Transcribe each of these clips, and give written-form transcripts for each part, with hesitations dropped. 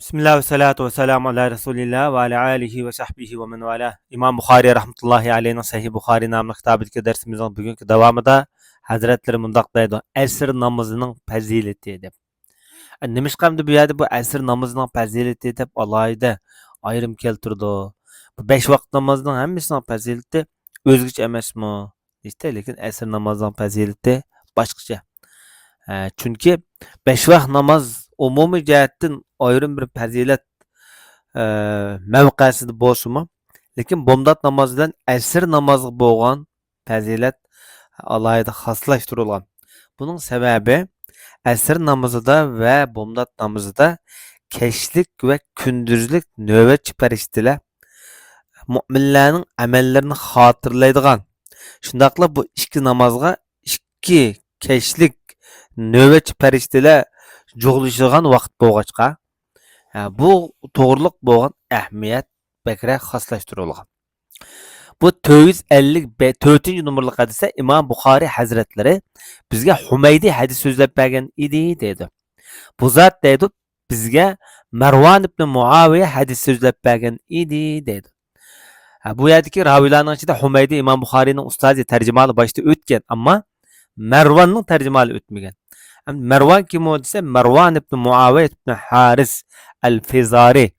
Bismillah ve salatu ve selamu ala Resulillah ve ala alihi ve sahbihi ve men vala. İmam Bukhari rahmetullahi aleyhine Sahih Bukhari namlı kitabındaki dersimizin bugünkü devamında Hazretleri mundaq deydi. Əsr namazının fəzileti deb. Nimişqamdı bu yerdə bu əsr namazının fəzileti deb alayda ayrım keltirdi. Bu 5 vaqt namazının hammasının fəzileti özgüç emasmı? İşte lekin əsr namazının fəzileti başqaça. Çünki 5 vaqt namaz umumi cihettin ayrım bir fazilet mevqasida bo'lsa-mu, lekin bomdod namozi bilan asr namozi bo'lgan fazilat alohida xoslashtirilgan. Buning sababi asr namozida va bomdod namozida kechlik va kunduzlik navbatchi farishtalar mu'minlarning amallarini xotirlaydigan. Shundaqla bu ikki namozga ikki kechlik navbatchi farishtalar jo'g'lashgan vaqt bo'lg'achqa bu to'g'riliq bo'lgan ahamiyat bakrak xoslashtirilgan. Bu 454 numaralı hadisda İmam Bukhari Hazretleri bizga Humaydi hadis so'zlab bergan edi dedi. Bu zot dedi bizga Marwan ibn Muaviya hadis so'zlab bergan edi dedi. Bu yerdagi raviylarning ichida Humaydi İmam Bukharining ustozi tarjimali boshida o'tgan, ammo Marwanning tarjimali o'tmagan. Marwan kim o desa Marwan ibn Muaviya ibn Haris al-Fizari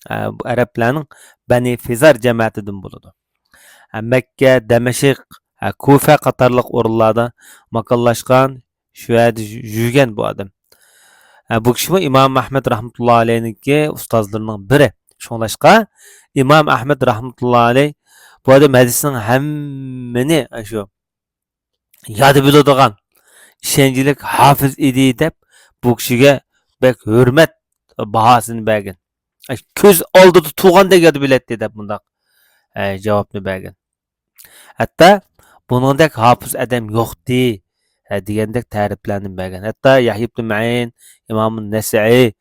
bu Arablarning Bani Fizar jamoatidan bo'ladi. Makka, Damashq, Kufa qatorliq o'rinlarda makonlashgan, shu yerda yurgan bu odam. Bu kishi İmam Ahmad rahmatullohi alayhiniki ustozlarining biri. Shunlashqa İmam Ahmad rahmatullohi alayh bu odam hadisning hammani shu yodi biladigan ishonchlik hofiz edi deb bu kishiga bek hurmat bahosini bergan. Ko'z oldida tug'andek yodi biladi deb bundoq javobni bergan. Hatto buningdek hofiz odam yo'qdi degandek ta'riflarni bergan. Hatto Yahya ibn Ma'in, Imom Nasai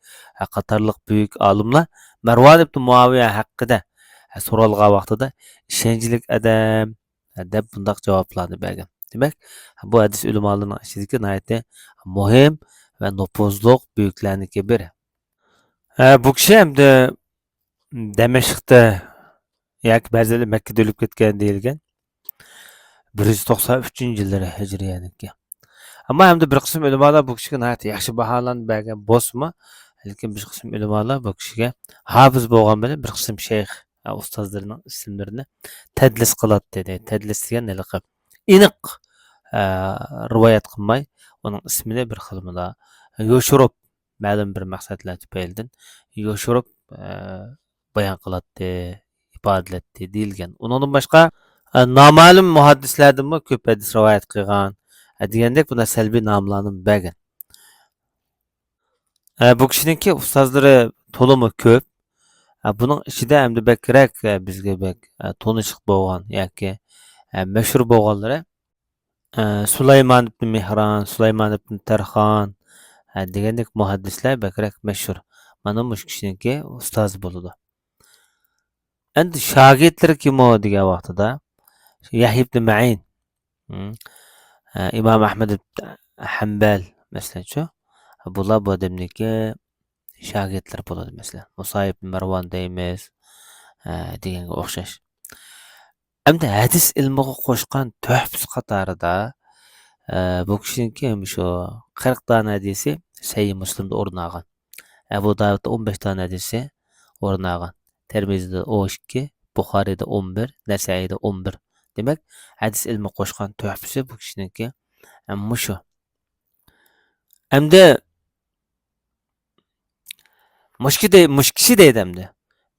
qatorliq buyuk olimlar Marwan ibn Muaviya haqida so'ralgan vaqtida ishonchlik odam deb bundoq javoblarni bergan. Demek bu hadis ulamolarning ichidagi nihoyatda muhim va nufuzliq buyuklarniki biri. Bu kishi hamda Damashqda yoki ba'zilar Makkada o'lib ketgan deyilgan. 193-yillari hijriyaniki. Ammo hamda bir qism ulamolar bu kishiga nihoyatda yaxshi baholanib bergan bo'lsa-mu, lekin bir qism ulamolar bu kishiga hofiz bo'lgan bilan bir qism shayx ustozlarining ismlarini tadlis qiladi dedi. Tadlis degan laqab. Iniq rivoyat qilmay uning ismini bir xilmada yo'shirib ma'lum bir maqsadlar tufaylidan yo'shirib bayon qiladi, ifodalatdi deyilgan. Undan boshqa noma'lum muhaddislardan ko'p hadis rivoyat qilgan degandek buna salbiy nomlarni bergan. Bu kishiningki ustozlari to'limi ko'p. Buning ichida hamda bakrak bizga bak to'nishiq bo'lgan yoki mashhur bo'lganlari Sulaymon ibn Mihron, Sulaymon ibn Tarxon degandek muhaddislar bakrak mashhur. Mana bu kishiningki ustoz bo'ladi. Endi shogirdlari kim o degan vaqtida Yahya ibn Ma'in, Imom Ahmad ibn Hanbal masalan bular bu odamniki shogirdlar bo'ladi masalan. Musa ibn Marwan deymiz deganga o'xshash. Endi hadis ilmiga qo'shgan tuhfasi qatorida bu kishiniki shu 40 dona hadisi Sahih Muslimda o'rin olgan. Abu Dawudda 15 dona hadisi o'rin olgan. Termizida 12, Buxoriyda 11, Nasaiyda 11. Demak, hadis ilmi qo'shgan tuhfasi bu kishiniki shu. Endi mushkishi deydi endi.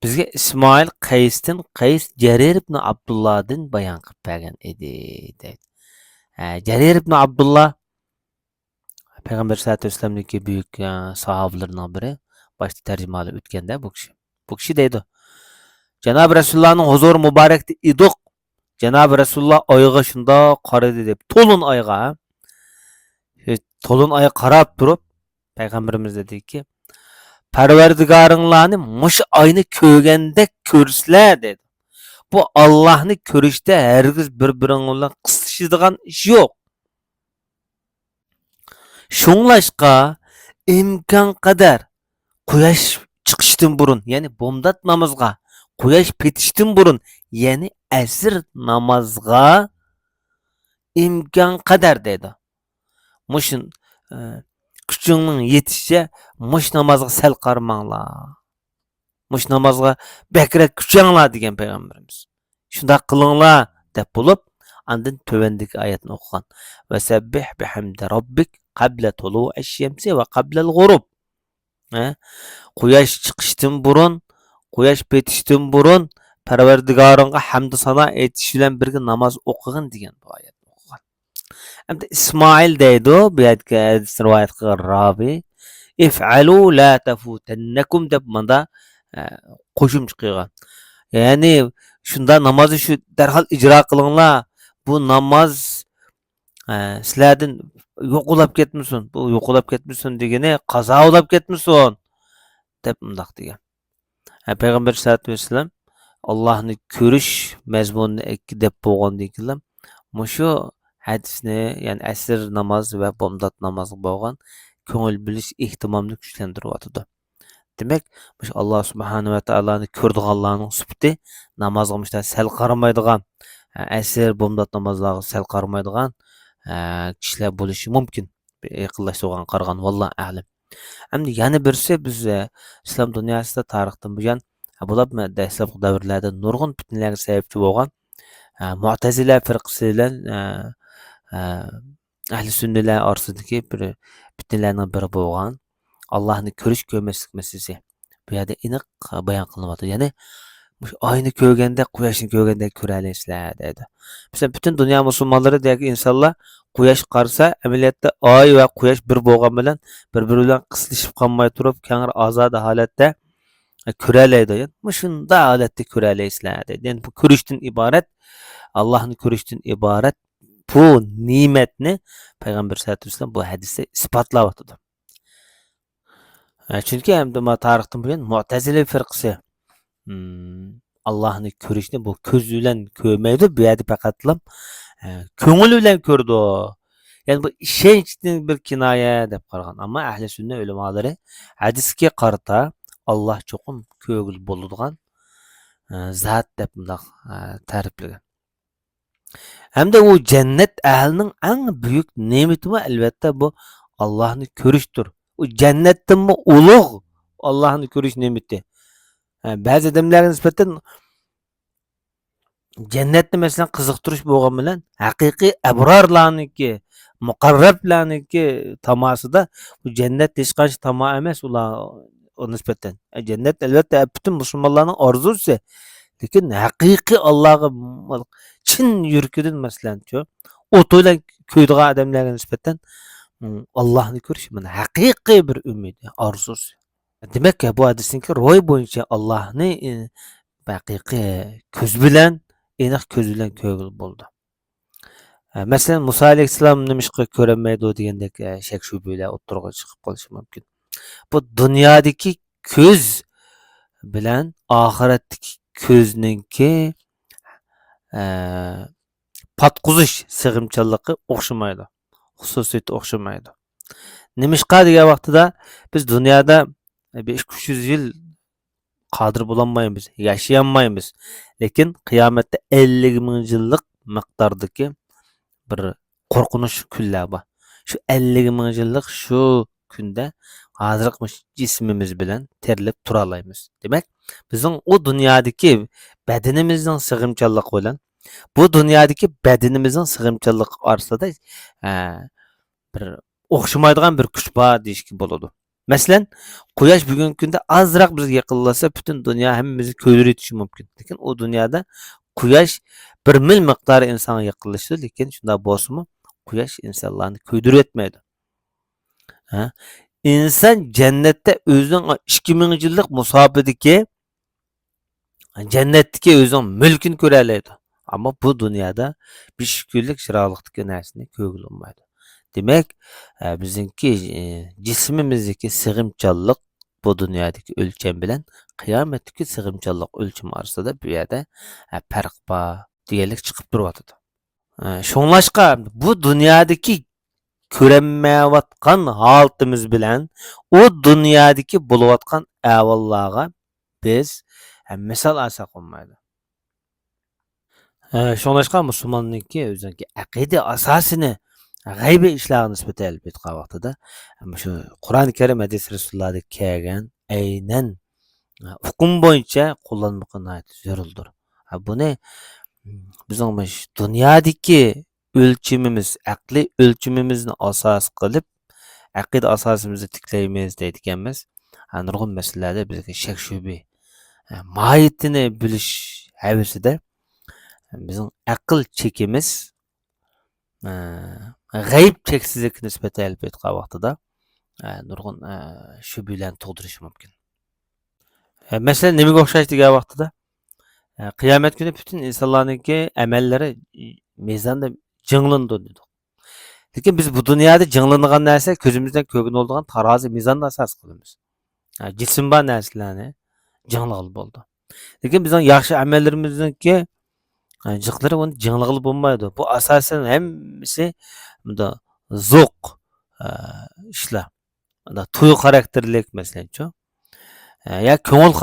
Bizga İsmail Qaysdan Qays Jarir ibn Abdullahdan bayon qilib bergan edi deydi. Jarir ibn Abdullah Payg'ambar sollallohu alayhi vasallamniki buyuk sahobalarning biri, boshda tarjimali o'tganda bu kishi. Bu kishi deydi: Janob Rasulullohning huzuri muborakda edik. Janob Rasululloh oyga shunda qaradi deb, to'lin oyga. To'lin oyga qarab turib payg'ambarimiz dediki: Parvardigoringlarni mush oyni ko'rgandek ko'rsizlar dedi. Bu Allohni ko'rishda hargiz bir-biring bilan qisishadigan ish yo'q. Shunglashqa imkon qadar quyosh chiqish petishdan burun, ya'ni bomdod namozga, quyosh petishdan burun, ya'ni asr namozga imkon qadar dedi. Muşun e, kuchingning yetishicha mush namozga sal qarmanglar. Mush namozga bakrak kuchanglar degan payg'ambarimiz. Shunday qilinglar deb bo'lib, andin tövendeki oyatni o'qigan. Vasabbih bihamdi robbik qabla tulu'ish shamsi va qabla al-ghurub. Quyosh chiqishdan burun, quyosh petishdan burun Parvardigoringga hamd sano aytish bilan birga namoz o'qigin degan bu oyatni o'qigan. Hamda İsmail deydi bu yerga rivoyat qilgan ravi if'alu la tafutannakum deb manda qo'shimcha qilgan. Ya'ni shunda namozni shu darhol ijro qilinglar. Bu namoz sizlardan yo'qolib ketmasin. Bu yo'qolib ketmasin degani qazo bo'lib ketmasin deb mundaq degan. Payg'ambar sollallohu alayhi vasallam Allohni ko'rish mazmunini ikki deb bo'lgandan keyin mushu hadisni, ya'ni asr namoz va bomdod namozi bo'lgan ko'ngil bilish ehtimomni kuchlantiryotdi. Demak, mush Alloh subhanahu va taoloni ko'rdiganlarning sifati namozga mushta sal qaramaydigan, asr bomdod namozlarga sal qaramaydigan kishilar bo'lishi mumkin. Yaqinlashtirgan qaragan vallohu a'lam. Endi yana birisi biz islom dunyosida tarixdan buyon bo'libmi dastlabki davrlarda nurg'un fitnalarga sababchi bo'lgan Mu'tazila firqasi bilan ahli sunnilar orasidagi bir fitnalarning biri bo'lgan Allohni ko'rish ko'rmaslik masalasi. Bu yerda aniq bayon qilinyapti. Ya'ni oyni ko'rganda, quyoshni ko'rganda ko'ra olasizlar dedi. Masalan, butun dunyo musulmonlaridagi insonlar quyosh qarsa, amaliyotda oy va quyosh bir bo'lgan bilan bir-biri bilan qisilishib qolmay turib, kengir ozoda holatda ko'ra oladi. Shunda holatda ko'ra olasizlar dedi. Ya'ni bu ko'rishdan iborat, Allohni ko'rishdan iborat bu ne'matni payg'ambar sollallohu alayhi vasallam bu hadisda isbotlayapti. Chunki hamda tarixdan buyon Mu'tazila firqasi Allohni ko'rishni bu ko'z bilan ko'rmaydi, bu yerda faqatlam ko'ngil bilan ko'rdi. Ya'ni bu ishonchning bir kinoya deb qaragan. Ammo ahli sunna ulamolari hadisga qarata Alloh cho'qim ko'ngil bo'ladigan zot deb bundoq ta'riflagan. Hamda u jannat ahlining eng buyuk ne'mati albatta bu Allohni ko'rishdir. U jannatdanmi ulug' Allohni ko'rish ne'mati. Ba'zi odamlarga nisbatan jannatni masalan qiziqtirish bo'lgan bilan haqiqiy abrorlarniki, muqarrablarniki tamasida bu jannat hech qancha tamo emas ular nisbatan. Jannat albatta butun musulmonlarning orzusi. Lekin haqiqiy Allohga chin yurkidan masalanchi o't bilan ko'ydigan odamlarga nisbatan Allohni ko'rish mana haqiqiy bir umid, orzusi. Demak, bu hadisning ro'y bo'yicha Allohni haqiqiy ko'z bilan, aniq ko'z bilan ko'rgil bo'ldi. Masalan, Musa alayhissalom nima ishqa ko'rolmaydi degandek shak shubhalar o'tirg'a chiqib qolishi mumkin. Bu dunyodagi ko'z bilan oxiratdagi ko'zningki patquzish sig'imchanligi o'xshamaydi. Xususiyati o'xshamaydi. Nima ishqa degan vaqtida biz dunyoda 500-300 yil qodir bo'lolmaymiz, yashayolmaymiz. Lekin qiyomatda 50 ming yillik miqdordagi bir qo'rqinish kunlar bor. Shu 50 ming yillik shu kunda hozirgi jismimiz bilan terilib tura olamiz. Demak, bizning u dunyodagi badanimizning sig'imchanligi bilan bu dunyodagi badanimizning sig'imchanligi orasida bir o'xshamaydigan bir kuch bor deyishga bo'ladi. Masalan, quyosh bugungi kunda azroq bizga yaqinlashsa, butun dunyo hammamizni ko'ydirishi mumkin. Lekin u dunyoda quyosh 1 mil miqdori insonga yaqinlashdi, lekin shunda bo'lsa-mu, quyosh insonlarni ko'ydirib etmaydi. İnsan cennette o'zining 2000 yillik musobidagi jannatdagi o'zining mulkini ko'ra oladi. Ammo bu dunyoda 5 kunlik chiroqlikdagi narsani ko'rib olmaydi. Demak, bizningki jismimizdagi sig'imchanlik bu dunyodagi o'lcham bilan qiyomatdagi sig'imchanlik o'lchami orasida bu yerda farq bor deganlik chiqib turibdi. Shunlashqa bu dunyodagi ko'rinmayotgan holatimiz bilan u dunyodagi bo'layotgan ahvollarga biz misol olsak bo'lmaydi. Şoňlaşqa musulmanniki özüňki aqida asasini g'aybiy ishlarga nisbatan elib aytgan vaqtida shu Qur'oni Karim hadis Rasulullohda kelgan aynan hukm bo'yicha qo'llanmoqqa zarurdir. Buni bizning dunyodagi o'lchimimiz, aqliy o'lchimimizni asos qilib aqida asosimizni tiklaymiz deydiganmiz. Nurg'un masalalarda bizga shak shubha, mohiyatini bilish havasida bizning aql chekimiz g'ayb cheksizlikka nisbatan elib aytgan vaqtida nurg'un shubhalarni tug'dirishi mumkin. Masalan, nimaga o'xshash degan vaqtida qiyomat kuni butun insonlarningki amallari mezonda jinglandi dedi. Lekin biz bu dunyoda jinglanadigan narsa ko'zimizdan ko'rgan bo'lgan tarozi mezonni asos qilamiz. Jism bor narsalarni jinglig'il bo'ldi. Lekin bizning yaxshi amallarimizningki jiqlari uni jinglig'il bo'lmaydi. Bu asosan hammasi bunda zo'q ishlar. Bunda tuyg'u xarakterlik masalanchu. Ya ko'ngil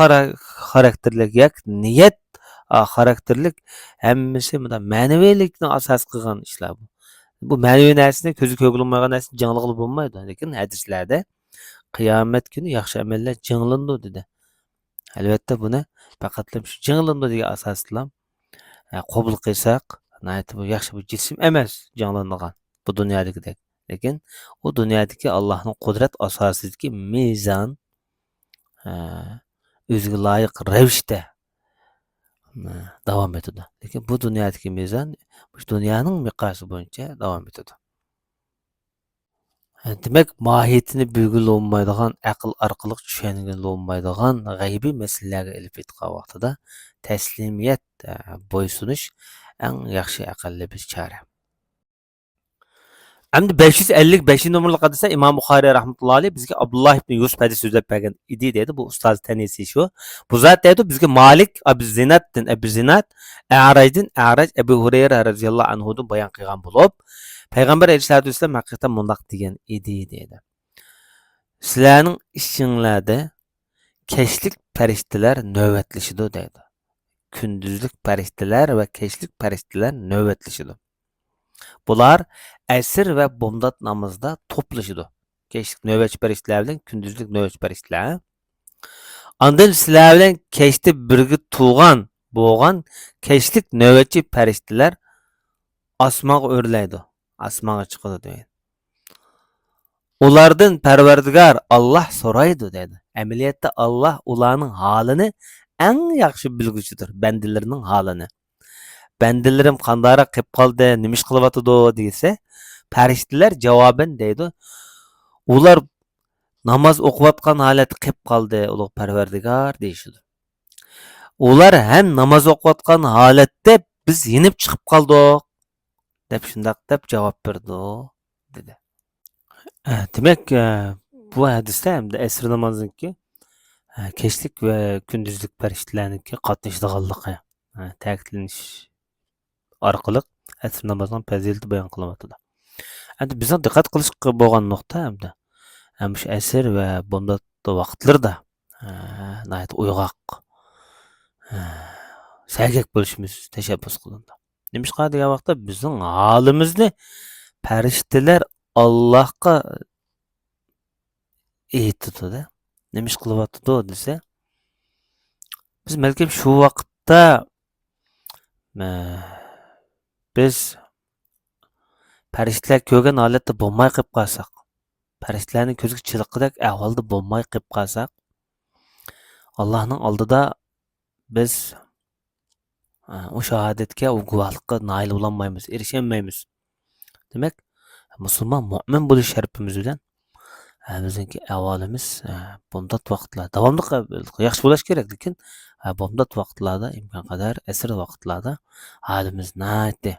xarakterlik, ya niyat xarakterlik hammasi bunda ma'naviylikni asos qilgan ishlar bu. Bu ma'naviy narsani ko'zi ko'rilmagan narsani jinglig'il bo'lmaydi. Lekin hadislarda qiyomat kuni yaxshi amallar jinglandi dedi. Albatta buni faqat shu jinglandi degan asos bilan qabul qilsak, bu yaxshi bir jism emas jinglanadigan bu dunyodagidek. Lekin u dunyodagi Allohning qudrat asosidagi mezon o'ziga loyiq ravishda davom etadi. Lekin bu dunyodagi mezon bu dunyoning miqyosi bo'yicha davom etadi. Demak, mohiyatini bilgili olmaydigan, aql orqali tushungili olmaydigan g'aybiy masalalarga ilib aytgan vaqtida taslimiyat, bo'ysunish eng yaxshi aqlli bir chora. Endi 555 numaralı hadisda İmam Buxoriy rahmetullohi alayh bizga Abdullah ibn Yusuf hadis so'zlab bergan edi dedi. Bu ustoz tanisi shu. Bu zot dedi bizga Malik Abu Zinat A'rajdan A'raj Abu Hurayra radhiyallohu anhudan bayon qilgan bo'lib, Payg'ambar alayhisolatu vasallam haqiqatan mundaq degan edi dedi. Sizlarning ishinglarda kechlik farishtalar navbatlashidi dedi. Kunduzlik farishtalar va kechlik farishtalar navbatlashidi. Bular asr va bomdod namozida to'plashidi. Kechlik navbatchi farishtalar bilan kunduzlik navbatchi farishtalar. Ondan sizlar bilan kechda birga tug'an bo'lgan kechlik navbatchi farishtalar osmonga o'rlaydi. Osmonga chiqadi deydi. Ulardan Parvardigor Alloh so'raydi dedi. Amaliyotda Alloh ularning holini eng yaxshi bilguchidir, bandalarining holini. Bandalarim qandaroq qilib qoldi, nima ish qilyotdi desa, farishtalar javoban deydi. Ular namoz o'qiyotgan holat qilib qoldi, ulug' Parvardigor deyishdi. Ular ham namoz o'qiyotgan holatda biz yinib chiqib qoldik deb shundaq deb javob berdi dedi. Demak, bu hadisda hamda asr namoziniki kechlik va kunduzlik farishtalarniki qatnashadiganligi ta'kidlanish orqali asr namozining fazilati bayon qilyapti. Endi bizning diqqat qilish bo'lgan nuqta hamda shu asr va bomdod vaqtlarda nayt uyg'oq sagak bo'lishimiz tashabbus qilindi. Nimishqa degan vaqtda bizning holimizni farishtalar Allohga aytdi-da. Nima ish qilyapti desa, biz balkim shu vaqtda biz farishtalar ko'rgan holatda bo'lmay qolib qolsak, farishtalarning ko'ziga chiliqqidek ahvolda bo'lmay qolib qolsak, Allohning oldida biz o shahodatga, o guvohlikqa nail bo'lolmaymiz, erisholmaymiz. Demak, musulmon mo'min bo'lish shartimiz bilan bizningki ahvolimiz bomdod vaqtlarda davomli yaxshi bo'lish kerak, lekin bomdod vaqtlarda imkon qadar asr vaqtlarda holimiz naytdi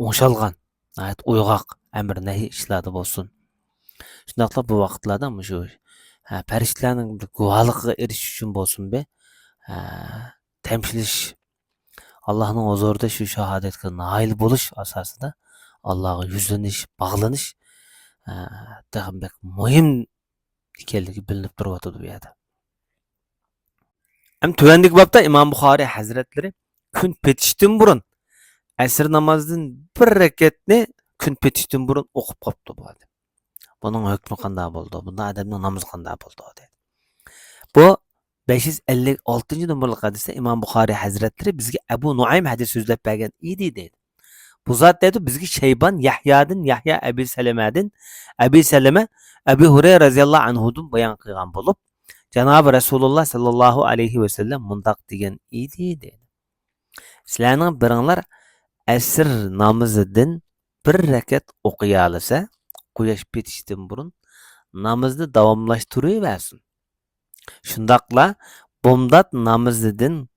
o'shalgan, nayt uyg'oq, amr nahiy ishlarda bo'lsin. Shundaqla bu vaqtlarda shu farishtalarning guvohligiga erishish uchun bo'lsin-be, tamshilish Allohning huzurida shu shahodatga nail bo'lish asosida Allohga yuzlanish, bog'lanish bek muhim ekanligi bilinib turibdi bu yerda. Hem tuvandagi bobda Imom Buxoriy Hazratlari kun petishdan burun asr namozidan bir rakatni kun petishdan burun o'qib qopti bu. Buning hukmi qanday bo'ldi? Bunda odamning namozi qanday bo'ldi dedi. Bu 556 numaralı hadisde İmam Buxoriy Hazretleri bizge Ebu Nuaym hadis sözlep bergen idi dedi. Bu zat dedi bizge Şeyban Yahya'dın Yahya Ebi Seleme Ebu Hureyre radıyallahu anhu'dun bayan kılgan bulup Cenab-ı Resulullah sallallahu aleyhi ve sellem mundaq degen idi dedi. Sizlerning biringlar asr namazıdın bir rakat o'qiyolsa, quyosh petishdan burun namozni davomlashtiraverasin. Shundaqla bomdod namozidan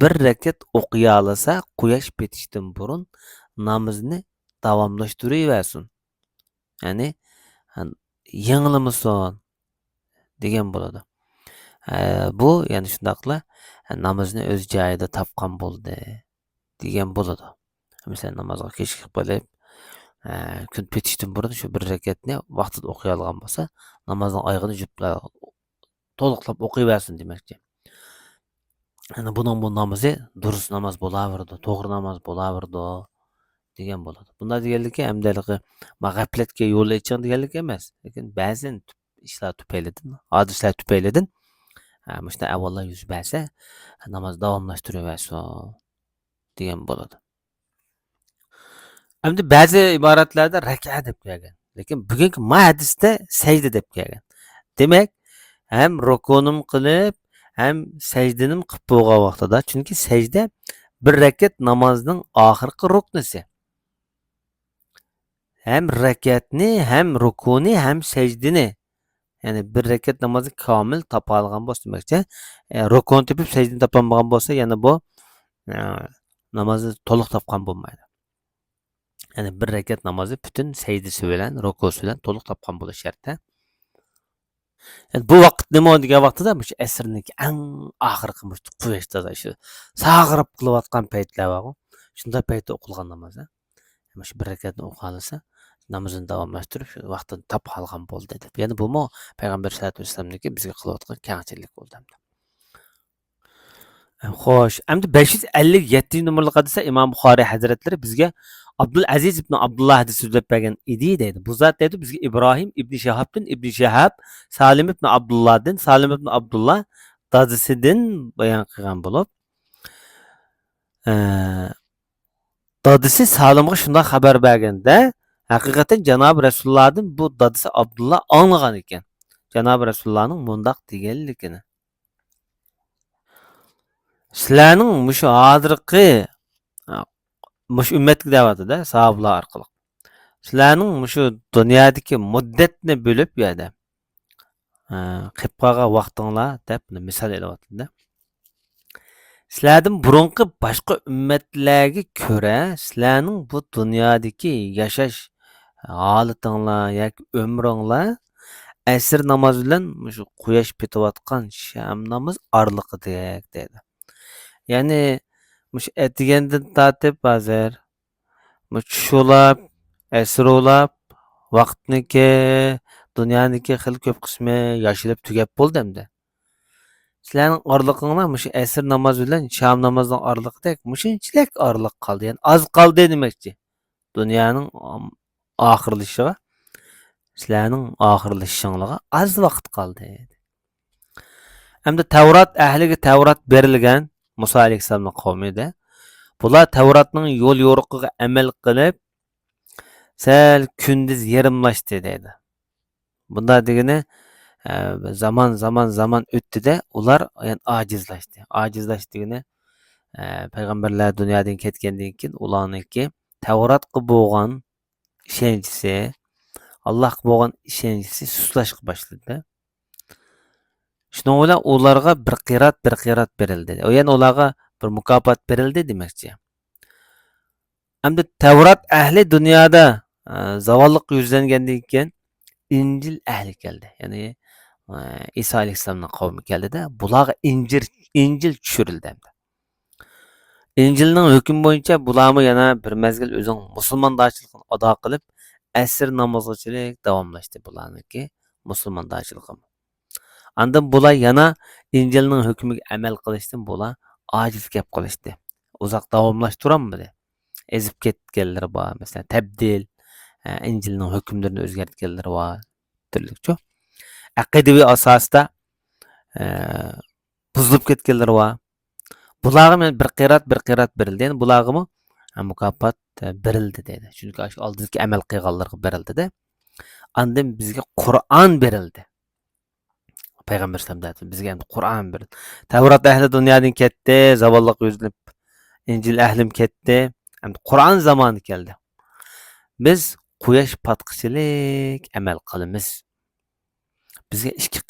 bir rakat o'qiyolsa, quyosh petishdan burun namozni davomlashtiraversin. Ya'ni yanglamasin degan bo'ladi. Bu ya'ni shundaqla namozni o'z joyida topgan bo'ldi degan bo'ladi. Masalan, namozga kechikib qolib, kun petishdan burun shu bir rakatni vaqtida o'qiy olgan bo'lsa, namozning oyog'ini juplab to'liqlab o'qiyversin demakchi. Yani bunun bu namazı durust namaz bo'laverdi, to'g'ri namoz bo'laverdi degan bo'ladi. Bunda deganligi hamdaligi mag'aflatga yo'l oching deganlik emas, lekin ba'zan ishlar tufaylidan, hodislar tufaylidan mana avvallar yuz bersa, namoz davomlashtiraversin degan bo'ladi. Endi ba'zi iboratlarda raka deb kelgan, lekin bugungi hadisda sajda deb kelgan. Demak, hem rukunim qilib, hem secdenim qilib bo'lgan vaqtida, chunki secde bir rakat namozning oxirgi ruknisi. Hem rakatni, hem rukuni, hem secdini. Yani bir rakat namazı kamil topa olgan bo'lsa demakchi, rukun tepib secdini topolmagan bo'lsa, yana bu namozni to'liq topgan bo'lmaydi. Yani bir rakat namazı bütün secdisi bilan, rukusi bilan to'liq topgan bo'lishi shart. Yani bu vaqt nima degan vaqtida shu asrning eng oxirgi quyosh toza shu sag'irib qilayotgan paytlar bor. Shunda paytda o'qilgan namoz. Shu bir rakatni o'qilsa, namozni davomlashtirib shu vaqtni topib olgan bo'ldi deb. Ya'ni bu payg'ambar sollallohu alayhi vasallamniki bizga qilayotgan kengchilik bo'ldi. Xo'sh, endi 557 numaralı hadisda İmam Buxoriy Hazretleri bizga Abdülaziz ibn Abdullah hadis so'zlab bergan edi deydi. Bu zot deydi bizga İbrahim ibn Shahabdan ibn Shahab, Salim ibn Abdullahdan, Salim ibn Abdullah dadisidan bayon qilgan bo'lib, dadisi Salimga shunday xabar berganda, haqiqatan Janob Rasulullohdan bu dadisi Abdullah anglagan ekan. Janob Rasulullohning mundaq deganligini. Sizlarning mushu hozirgi mush ummatga da'vatida sahobalar orqali sizlarning mushu dunyodagi muddatni bo'lib yerda qilib qolgan vaqtinglar deb misol beryapti. Sizlardan burunqi boshqa ummatlarga ko'ra sizlarning bu dunyodagi yashash holatinglar yoki umringlar asr namozi bilan mushu quyosh petayotgan sham namoz orliqidek dedi. Ya'ni mush etigandan tortib hozir tushulab, asrolab, vaqtniki, dunyoniki xil ko'p qismi yoshilib tugab bo'ldi endi. Sizlarning orliqinglar mush asr namozi bilan sham namozining orliqidek mushunchalik orliq qoldi. Ya'ni oz qoldi demakchi. Dunyoning oxirlashiga, sizlarning oxirlashishinglarga oz vaqt qoldi. Hamda Tavrat ahliga Tavrat berilgan Musa alayhissalomning qavmida bular Tavratning yo'l yo'riqiga amal qilib, sal kunduz yarimlashdi dedi. Bunda degani zaman o'tdi-da, ular yani ajizlashdi. Ajizlash degani payg'ambarlar dunyodan ketgandan keyin ularniki Tavratga bo'lgan ishonchisi, Allohga bo'lgan ishonchisi suslashga boshladi. Shundan bilan ularga bir qirat berildi. Yani ularga bir mukofot berildi demakchi. Hamda Tavrat ahli dunyoda zavolliq yuzlangandan keyin İncil ahli keldi. Yani İsa alayhissalomning qavmi keldida, bularga İncil tushirildi. İncilning hukmi bo'yicha bularmi yana bir mezgil o'zing musulmondarchilikni ado qilib, asr namozchilik davomlashdi bularniki musulmondarchiligim. Andan bular yana İncilning hukmiga amal qilishdan bular ojiz gap qilishdi. Uzoq davomlashtiramadi. Ezib ketganlar bor, masalan, tabdil, İncilning hukmlarini o'zgartganlar bor, turlicha. Aqidaviy asosda buzilib ketganlar bor. Bularga bir qirat berildi. Yani bularga mukofot berildi dedi. Chunki shu oldingi amal qilganlarga berildi-da. Andan bizga Qur'on berildi. Payg'ambar sallallohu bizga endi Qur'on berildi. Tavrat ahli dunyodan ketdi, zavolliq yuzlab. İncil ahlim ketdi. Endi Qur'on zamoni keldi. Biz quyosh patqichilik amal qilamiz. Bizga ikki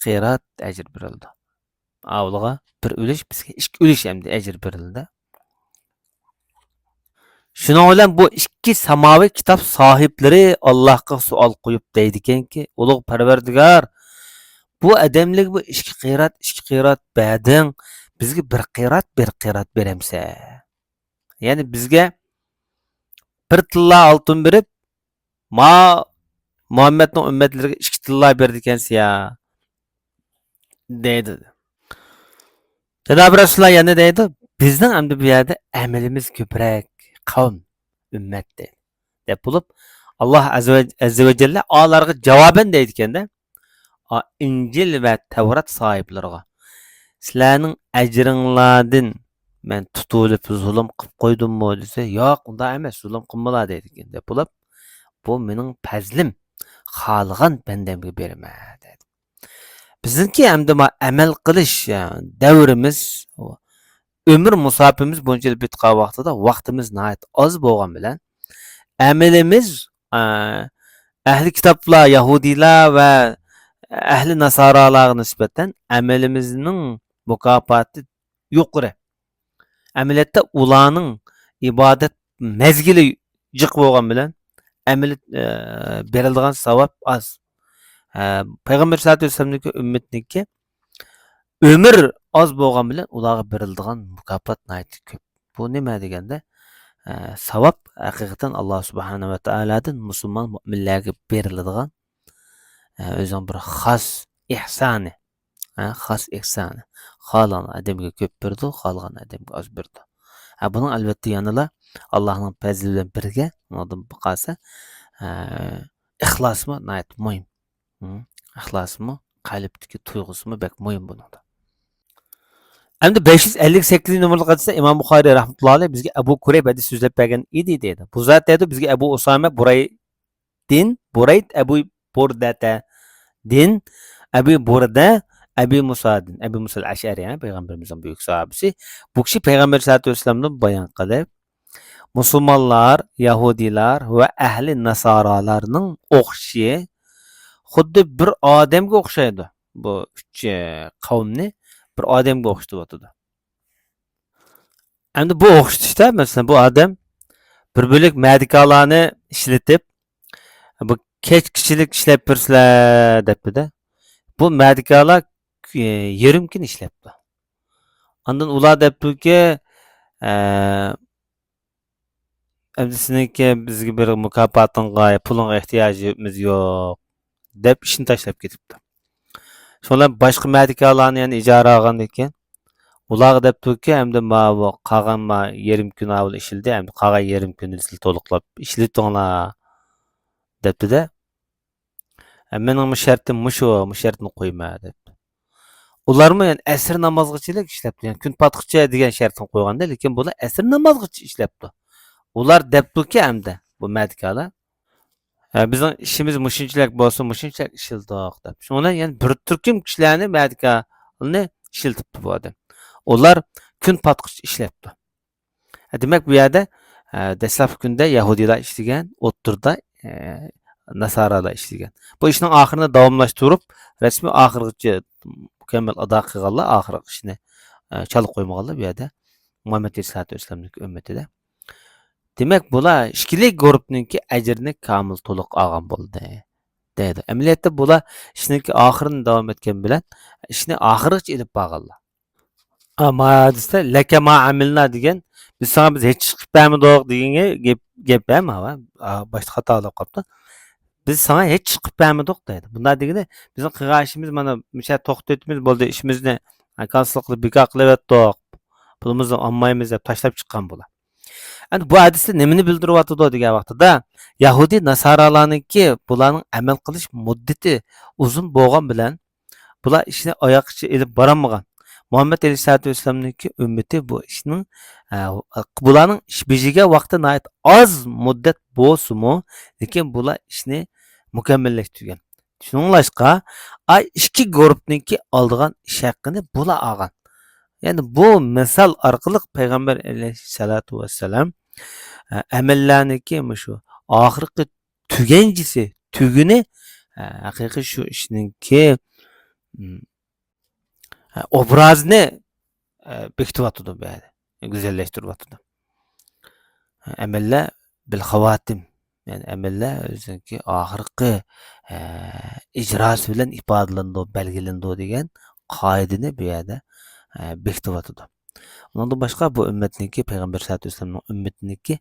qirat ajr berildi. Avliga bir ulush, bizga ikki ulush endi ajr berildi. Shuning bilan bu ikki samoviy kitob sohiblari Allohga savol qo'yib deydi ekanki, ulug' Parvardigor, bu adamlik bu ikki qirat bading bizga bir qirat beramsa. Ya'ni bizga bir tilla oltin berib, ma Muhammadning ummatlariga ikki tilla berdi ekansiz ya, deydi. Janob Rasululloh yana deydi, bizning endi bu yerda amalimiz ko'proq qavm, ummat deydi. Deb bo'lib, Alloh azza va jalla olarga javoban deydi ekanda, İncil va Tavrat sohiblariga sizlarning ajringlardan men tutulib zulm qilib qo'ydimmi desa, yo'q, unday emas, zulm qilmalar deydi ekan. Deb bo'lib, bu mening fazlim, xohlagan bandamga beraman dedi. Bizniki endi amal qilish davrimiz, ömür musafimiz bo'yicha bitgan vaqtida vaqtimiz nihoyat oz bo'lgan bilan amalimiz ahli kitoblar, yahudiylar va ahli nasoralarga nisbatan amalimizning mukofoti yuqori. Amaliyotda ularning ibodat mezgili jiq bo'lgan bilan amaliyot beriladigan savob oz. Payg'ambar sallallohu alayhi vasallamning ummatniki ömür oz bo'lgan bilan ularga beriladigan mukofot nihoyat ko'p. Bu nima deganda, savob haqiqatan Alloh subhanahu va taoladan musulmon mu'minlarga beriladigan o'zining bir xos ihsoni. Xos ihsoni. Xohlagan odamga ko'p berdi, xohlagan odamga oz berdi. Buning albatta yanıla Allohning fazli bilan birga, undan qolsa ixlosmi nihoyat muhim. Ixlosmi, qalbdagi tuyg'usimi bak muhim buningda. Endi 558 numaralı hadisde İmam Buxoriy rahmetullahi alayh bizga Abu Kurayb hadis so'zlab bergan edi dedi. Bu zot dedi bizga Abu Usama Burayd Abu Burdata din Abu Burda Abu Musadin Abu Musa al-Ash'ari Peygamberimizin büyük sahabesi. Bu kişi Peygamber sallallahu aleyhi ve sellem'den bayan qilib, Müslümanlar, Yahudiler ve ahli nasaralarning o'xshi xuddi bir odamga o'xshaydi. Bu üç qavmni bir odamga o'xshatyapti. Endi bu o'xshatishda masalan bu odam bir bo'lik medikalarni ishlatib, bu kechkichilik ishlab bersizlar debdi-da. Bu medikalar yarim kun ishlabdi. Ondan ular debdiki, endi sizniki bizga bir mukofotingga, pulingga ehtiyojimiz yo'q deb ishni tashlab ketibdi. Şolar boshqa medikalarni yani ijara olgan ekan. Ularga debdiki, endi bu qolgan yarim kun avval ishildi, endi qolgan yarim kunni siz to'liqlab ishlatinglar debdi-da. Mening shartim mushu, shartni qo'yma debdi. Ularmi yani asr namozgachilik ishlabdi. Yani kun patqicha degan shartni qo'yganda, lekin bular asr namozgacha ishlabdi. Ular debdiki endi bu medikalar bizning ishimiz mushunchalik bo'lsa, mushunchalik ishildiq deb. Shundan yani bir turkum kishilarni medikalni ishiltibdi bu odam. Ular kun patqicha ishlabdi. Demak bu yerda dastlabki kunda Yahudilar ishlagan, o'ttirda Nasaralar ishlagan. Bu ishning oxirini davomlashtirib, rasmiy oxirigacha mukammal ado qilganlar, oxirgi ishni chalib qo'ymaganlar bu yerda Muhammad sallallohu alayhi vasallamning ummatida. Demak bular ishkilik guruhninki ajrini kamil to'liq olgan bo'ldi deydi. Amaliyotda bular ishniki oxirini davom etgan bilan ishni oxirigacha ilib borganlar. Ma hadisda laka ma amilna degan biz sana biz hech chiqib bermadik deganga gap berma va boshqa xatolab qolibdi. Biz sana hech chiqib bermadik deydi. Bunday deganda bizning qilgan ishimiz mana o'sha to'xtatimiz bo'ldi, ishimizni konsullik qilib bekor qilyaptik. Pulimizni olmaymiz deb tashlab chiqqan bular. Endi bu hadisda nimani bildiryotdi degan vaqtida Yahudi Nasoralarniki bularning amal qilish muddati uzun bo'lgan bilan bular ishni oyoqcha ilib borolmagan. Muhammed Aleyhisselatü Vesselam'nınki ümmeti bu işinin bularning ish bejiga vaqti az muddat bo'lsa-mu, lekin bular ishni mukammallashtirgan. Shuningdek, ay ikki guruhninki oldigan ish haqqini bular olgan. Ya'ni bu misol orqali payg'ambar Aleyhisselatü Vesselam amallarniki shu oxirgi tuganchisi, tuguni haqiqiy shu ishninki obrazni bekityapti bu yerda. Güzelleştiryapti. Amallar bil xavatim. Yani amallar o'ziniki oxirgi ijrosi bilan ifodalandi, belgilandi degan qoidani bu yerda bekityapti. Undan boshqa bu ummatniki payg'ambar sollallohu alayhi vasallamning ummatniki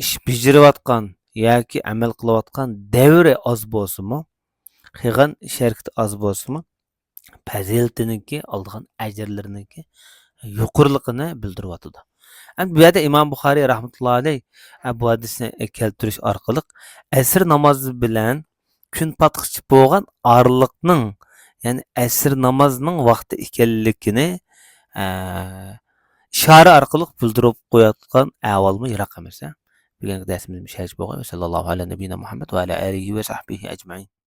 ish bijirayotgan yoki amal qilayotgan davri oz bo'lsa-mu, qilgan ish harakati oz bo'lsa-mu, fazilatiniki oldigan ajrlariniki yuqurliqini bildiryapti. Endi bu yerda Imom Buxoriy rahmatullohi alayh bu hadisni keltirish orqali asr namozi bilan kun patqichi bo'lgan orliqning, ya'ni asr namozining vaqti ekanligini ishora orqali bildirib qo'yayotgan avolmi yiroq emas. Bugungi darsimiz mushaj bo'lgan. Sallallohu alayhi va Muhammad va ala alihi va sahbihi ajmain.